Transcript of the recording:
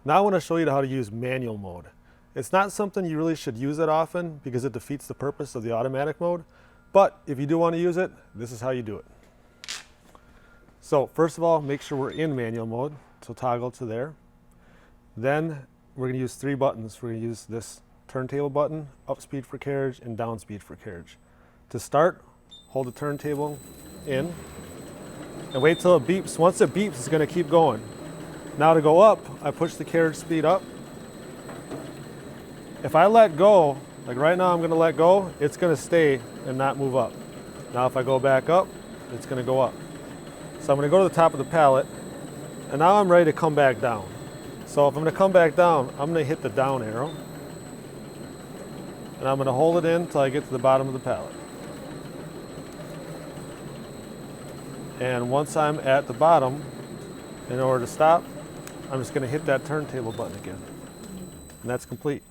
Now I want to show you how to use manual mode. It's not something you really should use that often because it defeats the purpose of the automatic mode, but if you do want to use it, this is how you do it. So first of all, make sure we're in manual mode, so toggle to there. Then we're going to use three buttons. We're going to use this turntable button, up speed for carriage and down speed for carriage. To start, hold the turntable in and wait till it beeps. Once it beeps, it's going to keep going. Now to go up, I push the carriage speed up. If I let go, like right now I'm going to let go, it's going to stay and not move up. Now if I go back up, it's going to go up. So I'm going to go to the top of the pallet, and now I'm ready to come back down. So if I'm going to come back down, I'm going to hit the down arrow, and I'm going to hold it in until I get to the bottom of the pallet. And once I'm at the bottom, in order to stop, I'm just going to hit that turntable button again. And that's complete.